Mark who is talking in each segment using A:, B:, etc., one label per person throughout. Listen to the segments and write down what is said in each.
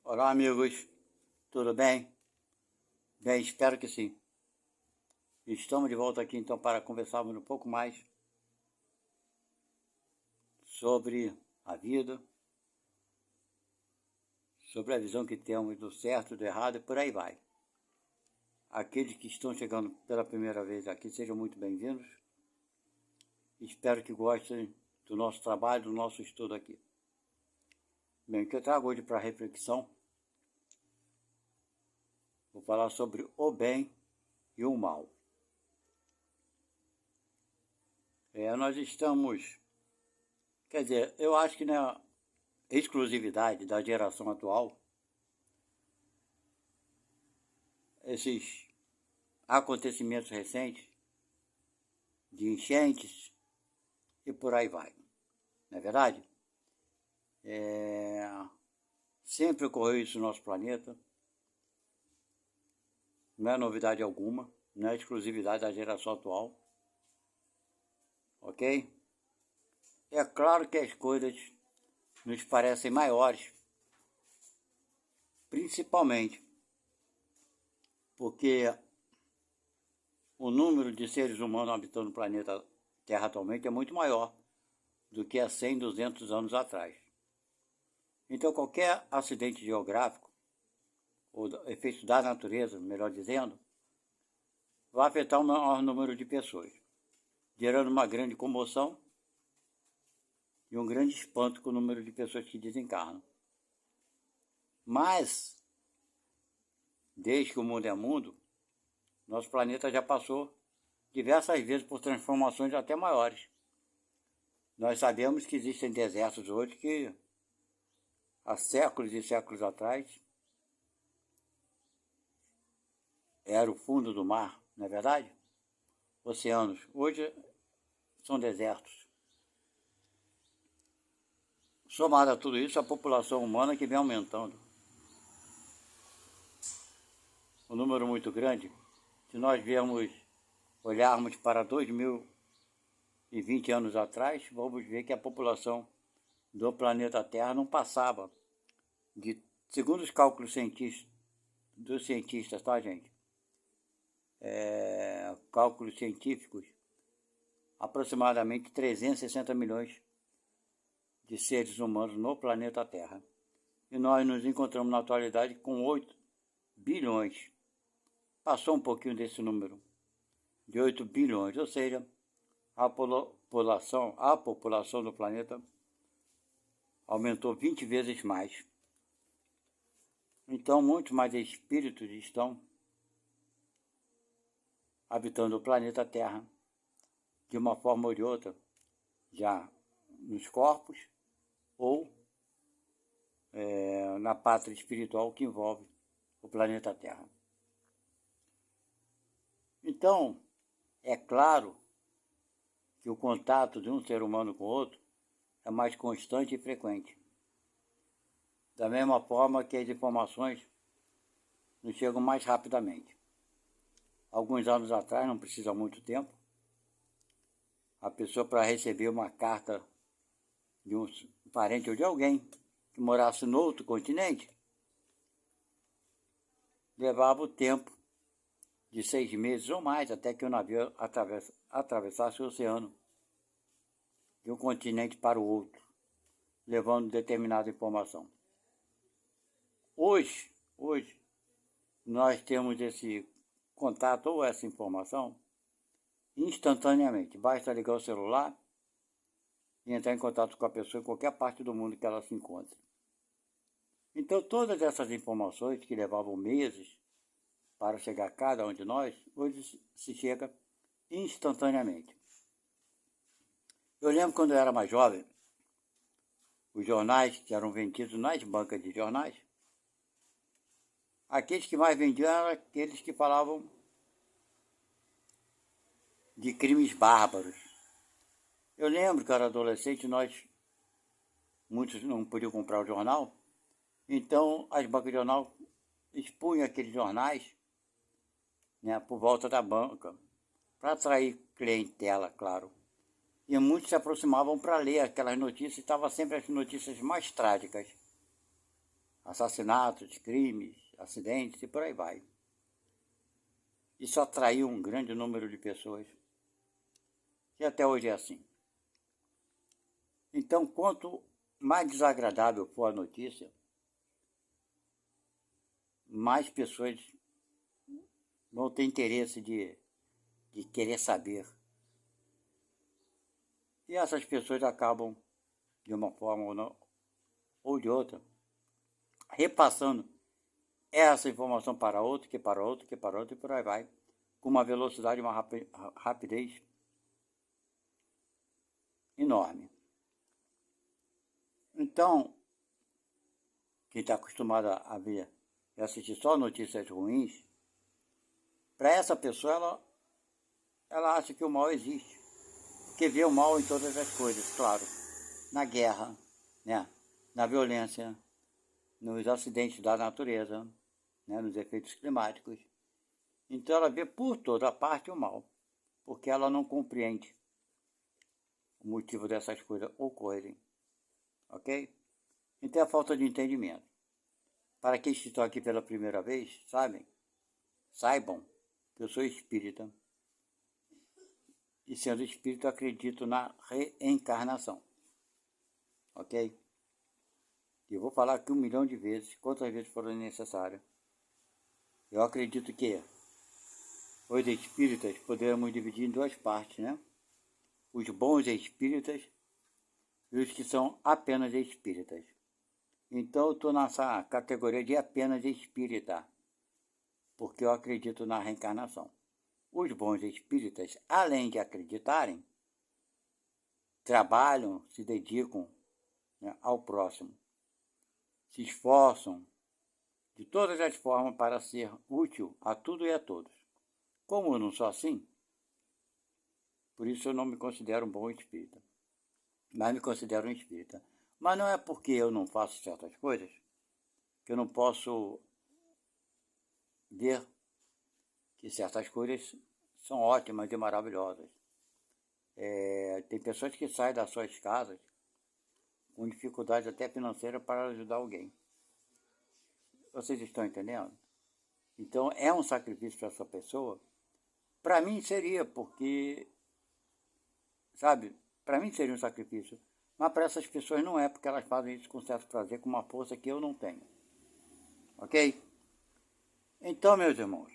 A: Olá, amigos, tudo bem? Bem, espero que sim. Estamos de volta aqui então para conversarmos um pouco mais sobre a vida, sobre a visão que temos do certo, do errado e por aí vai. Aqueles que estão chegando pela primeira vez aqui, sejam muito bem-vindos. Espero que gostem do nosso trabalho, do nosso estudo aqui. Bem, o que eu trago hoje para reflexão, vou falar sobre o bem e o mal. Nós estamos, quer dizer, eu acho que na exclusividade da geração atual, esses acontecimentos recentes de enchentes e por aí vai, não é verdade? Sempre ocorreu isso no nosso planeta, não é novidade alguma, não é exclusividade da geração atual, ok? É claro que as coisas nos parecem maiores, principalmente porque o número de seres humanos habitando o planeta Terra atualmente é muito maior do que há 100, 200 anos atrás. Então qualquer acidente geográfico, ou efeito da natureza, melhor dizendo, vai afetar o maior número de pessoas, gerando uma grande comoção e um grande espanto com o número de pessoas que desencarnam. Mas, desde que o mundo é mundo, nosso planeta já passou diversas vezes por transformações até maiores. Nós sabemos que existem desertos hoje que, há séculos e séculos atrás, era o fundo do mar, não é verdade? Oceanos. Hoje são desertos. Somado a tudo isso, a população humana que vem aumentando. Um número muito grande. Se nós olharmos para 2020 anos atrás, vamos ver que a população do planeta Terra não passava segundo os cálculos dos cientistas, tá, gente? Cálculos científicos, aproximadamente 360 milhões de seres humanos no planeta Terra. E nós nos encontramos na atualidade com 8 bilhões. Passou um pouquinho desse número, de 8 bilhões, ou seja, a população do planeta aumentou 20 vezes mais. Então, muitos mais espíritos estão habitando o planeta Terra, de uma forma ou de outra, já nos corpos ou na pátria espiritual que envolve o planeta Terra. Então, é claro que o contato de um ser humano com o outro é mais constante e frequente. Da mesma forma que as informações nos chegam mais rapidamente. Alguns anos atrás, não precisa muito tempo, a pessoa para receber uma carta de um parente ou de alguém que morasse no outro continente, levava o tempo de 6 meses ou mais até que o navio atravessasse o oceano de um continente para o outro, levando determinada informação. Hoje, nós temos esse contato ou essa informação instantaneamente. Basta ligar o celular e entrar em contato com a pessoa em qualquer parte do mundo que ela se encontre. Então, todas essas informações que levavam meses para chegar a cada um de nós, hoje se chega instantaneamente. Eu lembro quando eu era mais jovem, os jornais que eram vendidos nas bancas de jornais, aqueles que mais vendiam eram aqueles que falavam de crimes bárbaros. Eu lembro que eu era adolescente, muitos não podiam comprar o jornal, então as bancas de jornal expunham aqueles jornais, né, por volta da banca, para atrair clientela, claro. E muitos se aproximavam para ler aquelas notícias, e estavam sempre as notícias mais trágicas. assassinatos, crimes, acidentes e por aí vai. Isso atraiu um grande número de pessoas, e até hoje é assim. Então, quanto mais desagradável for a notícia, mais pessoas vão ter interesse de querer saber. E essas pessoas acabam, de uma forma ou de outra, repassando essa informação para outro, que para outro, que para outro, e por aí vai, com uma velocidade, uma rapidez enorme. Então, quem está acostumado a ver e assistir só notícias ruins, para essa pessoa, ela acha que o mal existe. Porque vê o mal em todas as coisas, claro. Na guerra, né? Na violência, nos acidentes da natureza, né? Nos efeitos climáticos. Então ela vê por toda parte o mal, porque ela não compreende o motivo dessas coisas ocorrerem. Ok? Então é a falta de entendimento. Para quem estão aqui pela primeira vez, saibam que eu sou espírita. E sendo espírita, acredito na reencarnação. Ok? E eu vou falar aqui 1 milhão de vezes, quantas vezes forem necessárias. Eu acredito que os espíritas poderemos dividir em 2 partes, né? Os bons espíritas e os que são apenas espíritas. Então eu estou nessa categoria de apenas espírita, porque eu acredito na reencarnação. Os bons espíritas, além de acreditarem, trabalham, se dedicam, né, ao próximo, se esforçam de todas as formas para ser útil a tudo e a todos. Como eu não sou assim, por isso eu não me considero um bom espírita, mas me considero um espírita. Mas não é porque eu não faço certas coisas que eu não posso ver que certas coisas são ótimas e maravilhosas. Tem pessoas que saem das suas casas com dificuldade até financeira para ajudar alguém. Vocês estão entendendo? Então é um sacrifício para essa pessoa. Para mim seria, porque, sabe, para mim seria um sacrifício. Mas para essas pessoas não é, porque elas fazem isso com certo prazer, com uma força que eu não tenho. Ok? Então, meus irmãos,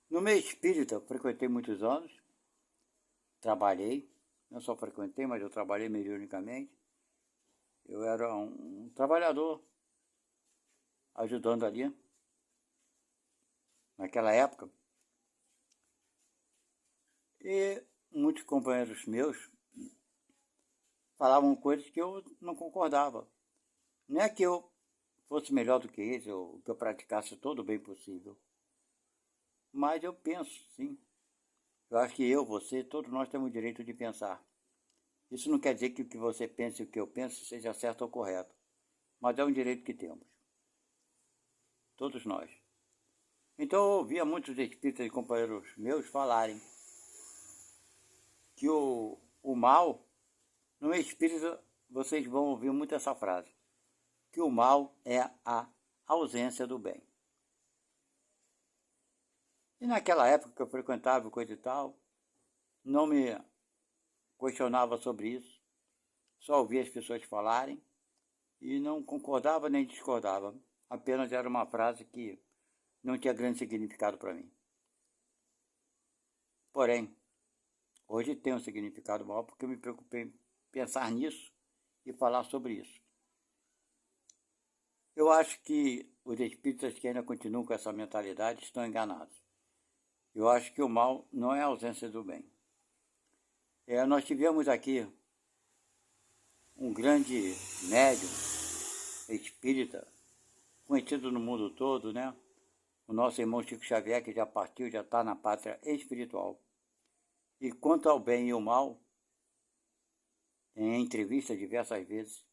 A: no meio espírita eu frequentei muitos anos, trabalhei, não só frequentei, mas eu trabalhei mediunicamente. Eu era um trabalhador, ajudando ali, naquela época. E muitos companheiros meus falavam coisas que eu não concordava. Não é que eu fosse melhor do que eles, ou que eu praticasse todo o bem possível. Mas eu penso, sim. Eu acho que eu, você, todos nós temos o direito de pensar. Isso não quer dizer que o que você pensa e o que eu penso seja certo ou correto. Mas é um direito que temos. Todos nós. Então eu ouvia muitos espíritas e companheiros meus falarem que o mal, no espírito vocês vão ouvir muito essa frase, que o mal é a ausência do bem. E naquela época que eu frequentava coisa e tal, não me questionava sobre isso, só ouvia as pessoas falarem e não concordava nem discordava, apenas era uma frase que não tinha grande significado para mim. Porém, hoje tem um significado maior porque eu me preocupei em pensar nisso e falar sobre isso. Eu acho que os espíritas que ainda continuam com essa mentalidade estão enganados. Eu acho que o mal não é a ausência do bem. Nós tivemos aqui um grande médium espírita, conhecido no mundo todo, né? O nosso irmão Chico Xavier, que já partiu, já está na pátria espiritual. E quanto ao bem e ao mal, em entrevista diversas vezes,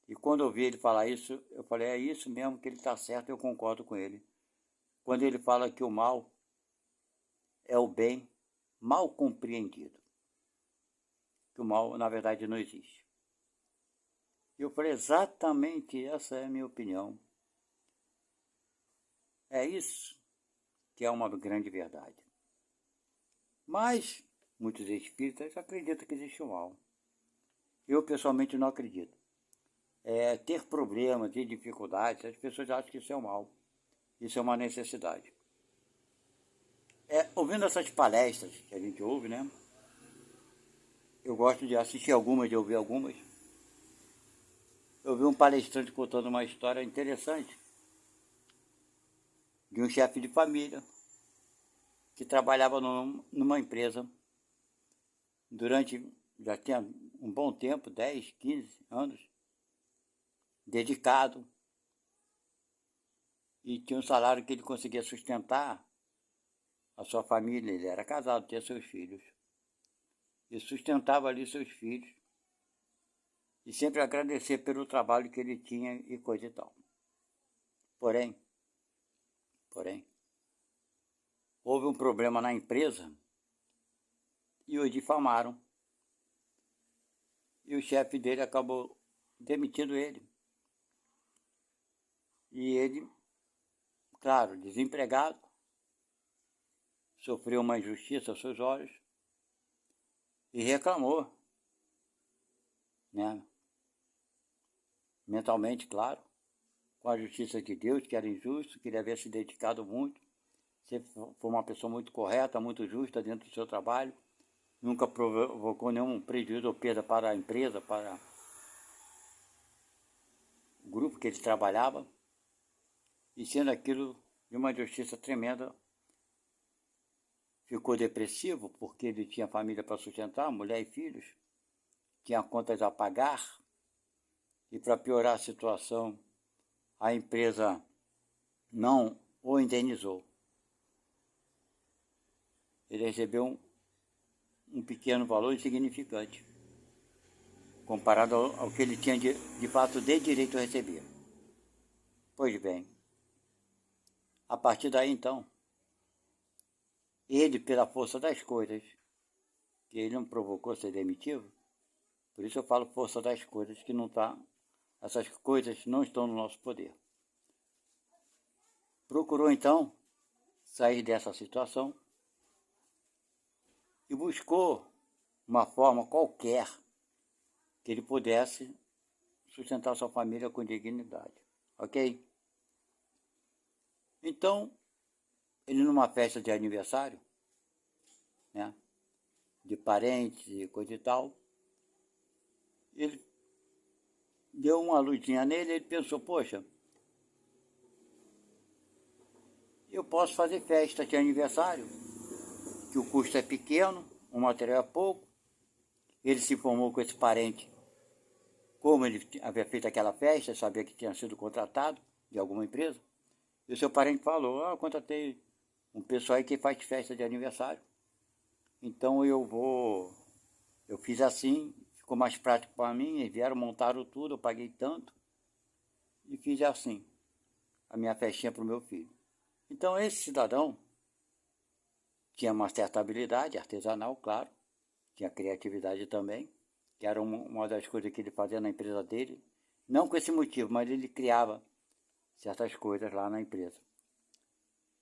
A: e quando eu ouvi ele falar isso, eu falei, é isso mesmo que ele está certo, eu concordo com ele. Quando ele fala que o mal é o bem mal compreendido. Que o mal, na verdade, não existe. Eu falei, exatamente essa é a minha opinião. É isso que é uma grande verdade. Mas muitos espíritas acreditam que existe o mal. Eu pessoalmente não acredito. Ter problemas e dificuldades, as pessoas acham que isso é o mal. Isso é uma necessidade. Ouvindo essas palestras que a gente ouve, né? Eu gosto de assistir algumas, de ouvir algumas. Eu vi um palestrante contando uma história interessante de um chefe de família que trabalhava numa empresa durante, já tinha um bom tempo, 10, 15 anos, dedicado, e tinha um salário que ele conseguia sustentar a sua família. Ele era casado, tinha seus filhos, e sustentava ali seus filhos, e sempre agradecer pelo trabalho que ele tinha e coisa e tal. Porém, houve um problema na empresa e o difamaram. E o chefe dele acabou demitindo ele. E ele, claro, desempregado, sofreu uma injustiça aos seus olhos e reclamou, né? Mentalmente, claro, com a justiça de Deus, que era injusto, que ele havia se dedicado muito, sempre foi uma pessoa muito correta, muito justa dentro do seu trabalho, nunca provocou nenhum prejuízo ou perda para a empresa, para o grupo que ele trabalhava, e sendo aquilo de uma justiça tremenda, ficou depressivo porque ele tinha família para sustentar, mulher e filhos, tinha contas a pagar, e para piorar a situação, a empresa não o indenizou. Ele recebeu um pequeno valor insignificante, comparado ao que ele tinha de fato de direito a receber. Pois bem, a partir daí então, ele, pela força das coisas, que ele não provocou ser demitido, por isso eu falo força das coisas, que não está, essas coisas não estão no nosso poder. Procurou então sair dessa situação e buscou uma forma qualquer que ele pudesse sustentar sua família com dignidade, ok? Então, ele numa festa de aniversário, né, de parentes e coisa e tal, ele deu uma luzinha nele e ele pensou, poxa, eu posso fazer festa de aniversário, que o custo é pequeno, o material é pouco. Ele se informou com esse parente como ele havia feito aquela festa, sabia que tinha sido contratado de alguma empresa. E o seu parente falou, eu contratei um pessoal aí que faz festa de aniversário. Então eu fiz assim, ficou mais prático para mim, eles vieram, montaram tudo, eu paguei tanto. E fiz assim, a minha festinha para o meu filho. Então esse cidadão tinha uma certa habilidade artesanal, claro, tinha criatividade também, que era uma das coisas que ele fazia na empresa dele. Não com esse motivo, mas ele criava certas coisas lá na empresa.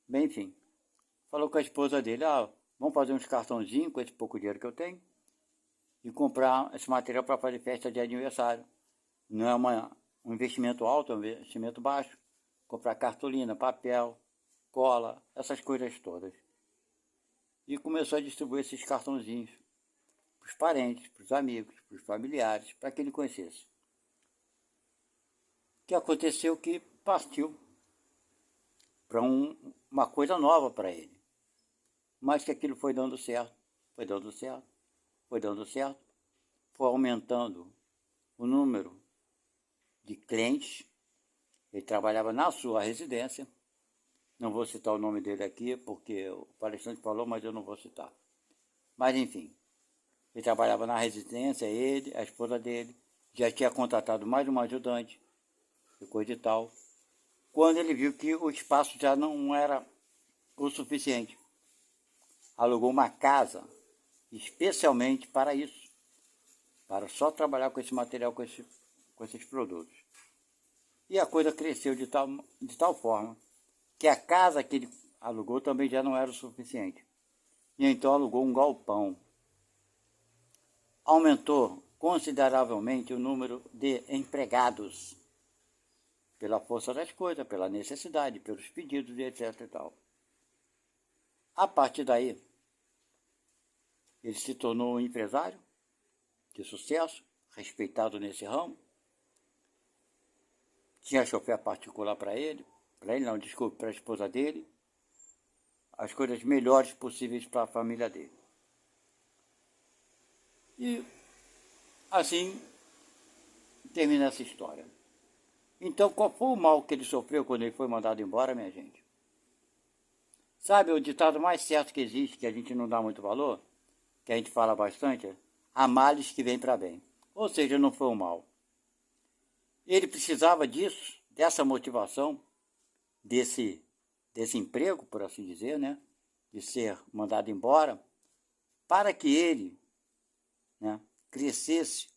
A: Bem, enfim, falou com a esposa dele, vamos fazer uns cartãozinhos com esse pouco dinheiro que eu tenho e comprar esse material para fazer festa de aniversário. Não é um investimento alto, é um investimento baixo. Comprar cartolina, papel, cola, essas coisas todas. E começou a distribuir esses cartãozinhos para os parentes, para os amigos, para os familiares, para que ele conhecesse. O que aconteceu que partiu para uma coisa nova para ele. Mas que aquilo foi dando certo, foi dando certo, foi dando certo, foi aumentando o número de clientes. Ele trabalhava na sua residência, não vou citar o nome dele aqui, porque o palestrante falou, mas eu não vou citar. Mas enfim, ele trabalhava na residência, ele, a esposa dele, já tinha contratado mais uma ajudante, e coisa e tal. Quando ele viu que o espaço já não era o suficiente, alugou uma casa especialmente para isso, para só trabalhar com esse material, com esse com esses produtos. E a coisa cresceu de tal forma que a casa que ele alugou também já não era o suficiente. E então alugou um galpão. Aumentou consideravelmente o número de empregados, pela força das coisas, pela necessidade, pelos pedidos e etc e tal. A partir daí, ele se tornou um empresário de sucesso, respeitado nesse ramo. Tinha chofer particular para ele não, desculpe, para a esposa dele. As coisas melhores possíveis para a família dele. E assim termina essa história. Então, qual foi o mal que ele sofreu quando ele foi mandado embora, minha gente? Sabe, o ditado mais certo que existe, que a gente não dá muito valor, que a gente fala bastante, é: há males que vêm para bem. Ou seja, não foi um mal. Ele precisava disso, dessa motivação, desse emprego, por assim dizer, né? De ser mandado embora, para que ele, né, crescesse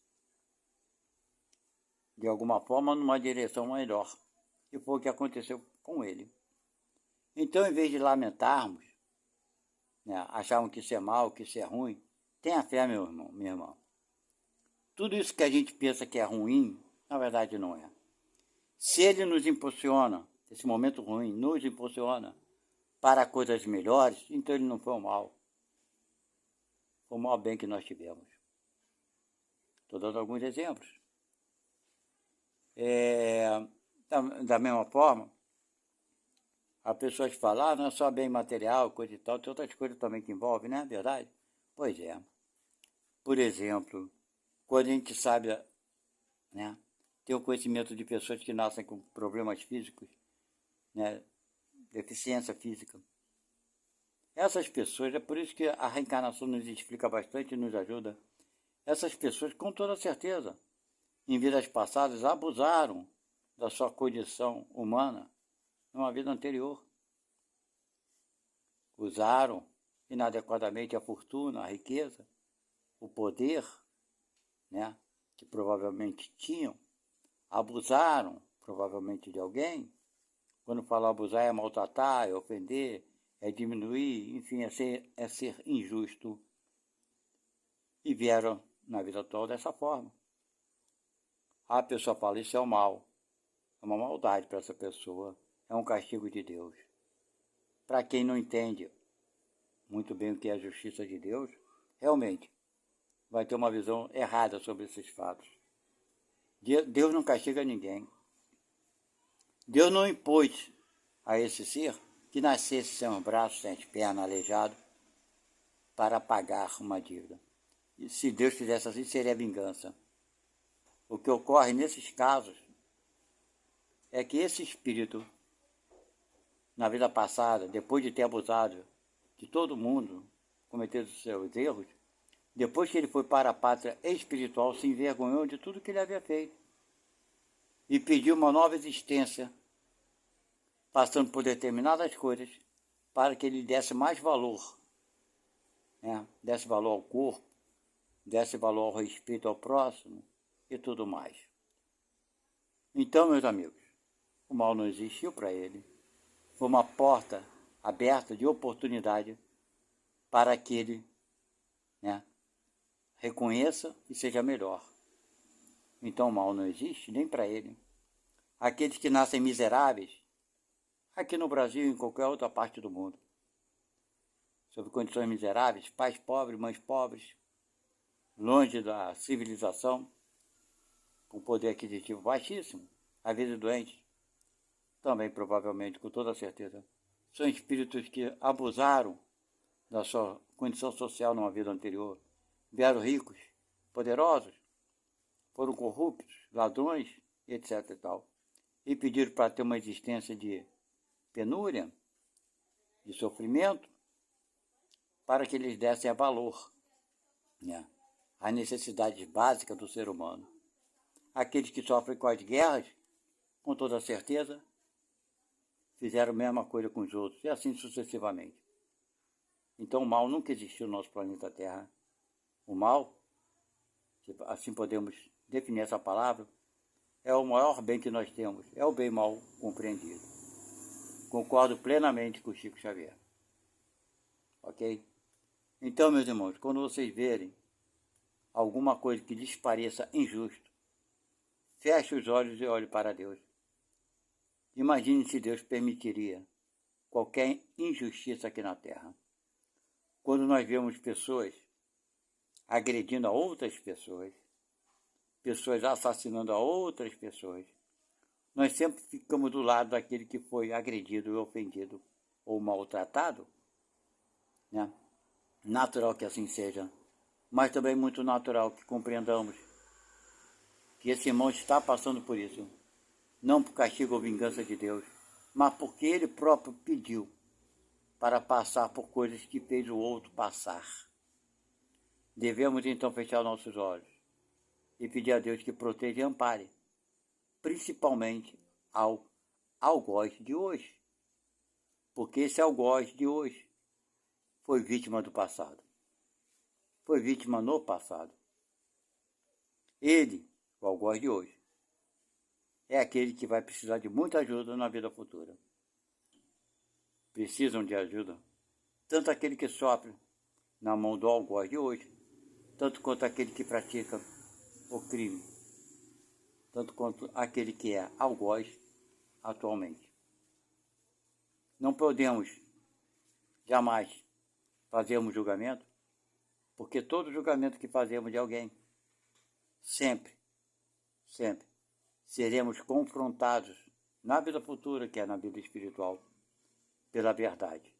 A: de alguma forma numa direção melhor. E foi o que aconteceu com ele. Então, em vez de lamentarmos, né, acharmos que isso é mal, que isso é ruim, tenha fé, meu irmão, minha irmã. Tudo isso que a gente pensa que é ruim, na verdade não é. Se ele nos impulsiona, esse momento ruim nos impulsiona para coisas melhores, então ele não foi um mal. Foi um mal bem que nós tivemos. Estou dando alguns exemplos. Da mesma forma, as pessoas falam, não é só bem material, coisa e tal, tem outras coisas também que envolvem, não é verdade? Pois é. Por exemplo, quando a gente sabe, né, ter o conhecimento de pessoas que nascem com problemas físicos, né, deficiência física. Essas pessoas, é por isso que a reencarnação nos explica bastante e nos ajuda. Essas pessoas, com toda certeza, em vidas passadas, abusaram da sua condição humana numa vida anterior. Usaram inadequadamente a fortuna, a riqueza, o poder, né, que provavelmente tinham. Abusaram, provavelmente, de alguém. Quando falo abusar, é maltratar, é ofender, é diminuir, enfim, é ser injusto. E vieram na vida atual dessa forma. A pessoa fala, isso é o mal. É uma maldade para essa pessoa. É um castigo de Deus. Para quem não entende muito bem o que é a justiça de Deus, realmente vai ter uma visão errada sobre esses fatos. Deus não castiga ninguém. Deus não impôs a esse ser que nascesse sem um braço, sem as pernas, aleijado, para pagar uma dívida. E se Deus fizesse assim, seria vingança. O que ocorre nesses casos é que esse espírito, na vida passada, depois de ter abusado de todo mundo, cometendo seus erros, depois que ele foi para a pátria espiritual, se envergonhou de tudo que ele havia feito e pediu uma nova existência, passando por determinadas coisas, para que ele desse mais valor, né? Desse valor ao corpo, desse valor ao respeito ao próximo e tudo mais. Então, meus amigos, o mal não existiu para ele. Foi uma porta aberta de oportunidade para que ele, né, reconheça e seja melhor. Então o mal não existe nem para ele. Aqueles que nascem miseráveis, aqui no Brasil e em qualquer outra parte do mundo, sob condições miseráveis, pais pobres, mães pobres, longe da civilização, com poder aquisitivo baixíssimo, às vezes doentes, também provavelmente, com toda certeza, são espíritos que abusaram da sua condição social numa vida anterior, vieram ricos, poderosos, foram corruptos, ladrões, etc. e tal, e pediram para ter uma existência de penúria, de sofrimento, para que eles dessem valor, né, às necessidades básicas do ser humano. Aqueles que sofrem com as guerras, com toda certeza, fizeram a mesma coisa com os outros, e assim sucessivamente. Então o mal nunca existiu no nosso planeta Terra. O mal, assim podemos definir essa palavra, é o maior bem que nós temos, é o bem mal compreendido. Concordo plenamente com o Chico Xavier. Ok? Então, meus irmãos, quando vocês verem alguma coisa que lhes pareça injusto, feche os olhos e olhe para Deus. Imagine se Deus permitiria qualquer injustiça aqui na Terra. Quando nós vemos pessoas agredindo a outras pessoas, pessoas assassinando a outras pessoas, nós sempre ficamos do lado daquele que foi agredido, ofendido ou maltratado, né? Natural que assim seja, mas também muito natural que compreendamos que esse irmão está passando por isso, não por castigo ou vingança de Deus, mas porque ele próprio pediu para passar por coisas que fez o outro passar. Devemos então fechar nossos olhos e pedir a Deus que proteja e ampare, principalmente ao algoz de hoje, porque esse algoz de hoje foi vítima do passado, foi vítima no passado. Ele, o algoz de hoje, é aquele que vai precisar de muita ajuda na vida futura. Precisam de ajuda tanto aquele que sofre na mão do algoz de hoje, tanto quanto aquele que pratica o crime, tanto quanto aquele que é algoz atualmente. Não podemos jamais fazermos julgamento, porque todo julgamento que fazemos de alguém, sempre seremos confrontados na vida futura, que é na vida espiritual, pela verdade.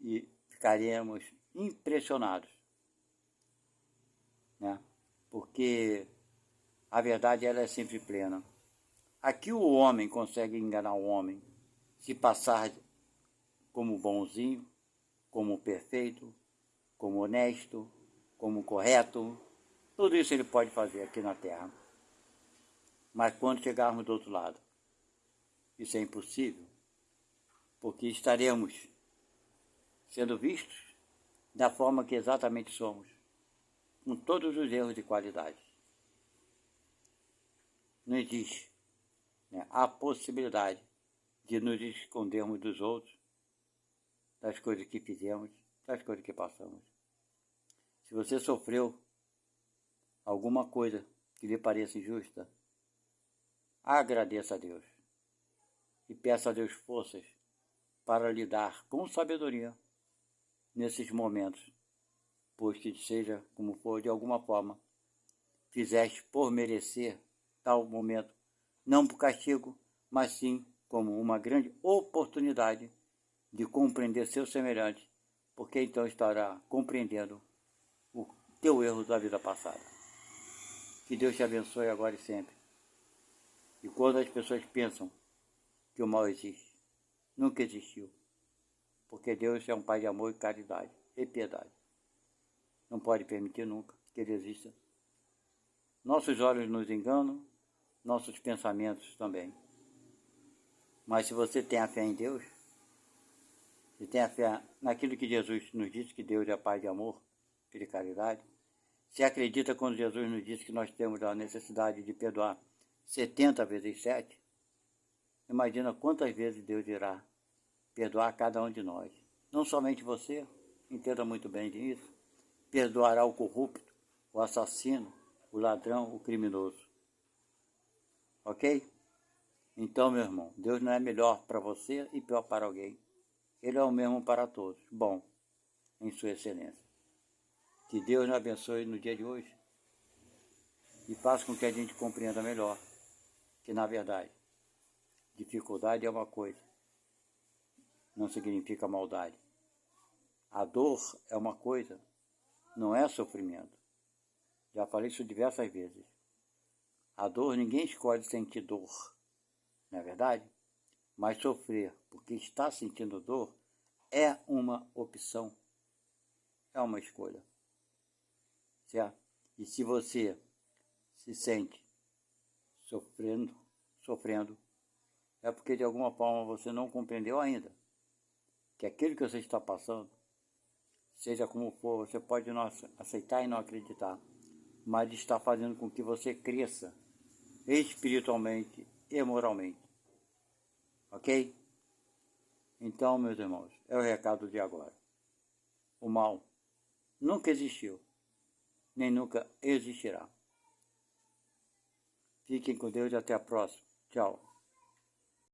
A: E ficaremos impressionados, né? Porque a verdade ela é sempre plena. Aqui o homem consegue enganar o homem, se passar como bonzinho, como perfeito, como honesto, como correto. Tudo isso ele pode fazer aqui na Terra. Mas quando chegarmos do outro lado, isso é impossível, porque estaremos sendo vistos da forma que exatamente somos, com todos os erros de qualidade. Não existe, né, a possibilidade de nos escondermos dos outros, das coisas que fizemos, das coisas que passamos. Se você sofreu alguma coisa que lhe pareça injusta, agradeça a Deus e peça a Deus forças para lidar com sabedoria nesses momentos, pois que seja como for, de alguma forma, fizeste por merecer tal momento, não por castigo, mas sim como uma grande oportunidade de compreender seu semelhante, porque então estará compreendendo o teu erro da vida passada. Que Deus te abençoe agora e sempre. E quando as pessoas pensam que o mal existe, nunca existiu, porque Deus é um Pai de amor e caridade e piedade. Não pode permitir nunca que ele exista. Nossos olhos nos enganam, nossos pensamentos também. Mas se você tem a fé em Deus, se tem a fé naquilo que Jesus nos disse, que Deus é Pai de amor e de caridade, se acredita quando Jesus nos disse que nós temos a necessidade de perdoar 70 vezes 7, imagina quantas vezes Deus irá perdoar cada um de nós. Não somente você, entenda muito bem disso, perdoará o corrupto, o assassino, o ladrão, o criminoso. Ok? Então, meu irmão, Deus não é melhor para você e pior para alguém. Ele é o mesmo para todos, bom, em sua excelência. Que Deus nos abençoe no dia de hoje e faça com que a gente compreenda melhor que, na verdade, dificuldade é uma coisa, não significa maldade. A dor é uma coisa, não é sofrimento. Já falei isso diversas vezes. A dor, ninguém escolhe sentir dor, não é verdade? Mas sofrer porque está sentindo dor é uma opção, é uma escolha. Certo? E se você se sente sofrendo, é porque de alguma forma você não compreendeu ainda que aquilo que você está passando, seja como for, você pode não aceitar e não acreditar, mas está fazendo com que você cresça espiritualmente e moralmente. Ok? Então, meus irmãos, é o recado de agora. O mal nunca existiu, nem nunca existirá. Fiquem com Deus e até a próxima. Tchau.